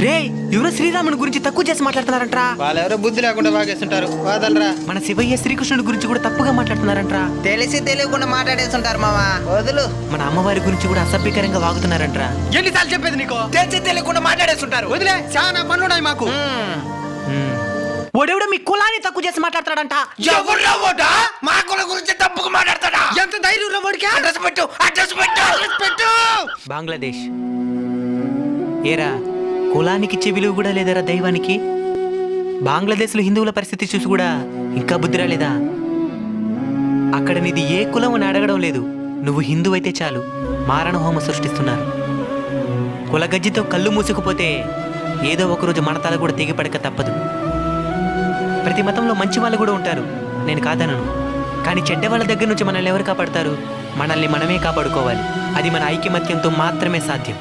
రే ఎవరో శ్రీరాముని గురించి తక్కువ చేసి మాట్లాడుతున్నారంట్రా. వాళ్ళెవరో బుద్ధి లేకుండా వాగేస్తుంటారు. వాదలరా. మన శివయ్య శ్రీకృష్ణుడి గురించి కూడా తప్పుగా మాట్లాడుతున్నారంట్రా. తెలిసి తెలియకుండా మాట్లాడేస్తుంటారు మావా. వదులు. మన అమ్మవారి గురించి కూడా అసభ్యకరంగా వాగుతున్నారంట్రా. ఎన్నిసార్లు చెప్పేది నీకు? తెలిసి తెలియకుండా మాట్లాడేస్తుంటారు. వదిలే, చాలా పనులున్నాయి మాకు. ఓడెవడో మీ కులాన్ని తక్కువ చేసి మాట్లాడతాడంట. ఎవరు ఓటా? మా కుల గురించి తప్పుగా మాట్లాడతాడా? ఎంత ధైర్యం ఓడికి? అడ్రస్ పెట్టు, అడ్రస్ పెట్టు, అడ్రస్ పెట్టు. బంగ్లాదేశ్. ఏరా కులానికిచ్చే విలువ కూడా లేదరా దైవానికి. బంగ్లాదేశ్లో హిందువుల పరిస్థితి చూసి కూడా ఇంకా బుద్ధి రాలేదా? అక్కడ నీది ఏ కులం అని అడగడం లేదు. నువ్వు హిందువు అయితే చాలు మారణ హోమ సృష్టిస్తున్నారు. కులగజ్జితో కళ్ళు మూసుకుపోతే ఏదో ఒకరోజు మన తల కూడా తెగిపడక తప్పదు. ప్రతి మతంలో మంచి వాళ్ళు కూడా ఉంటారు, నేను కాదనను. కానీ చెడ్డ వాళ్ళ దగ్గర నుంచి మనల్ని ఎవరు కాపాడతారు? మనల్ని మనమే కాపాడుకోవాలి. అది మన ఐకమత్యంతో మాత్రమే సాధ్యం.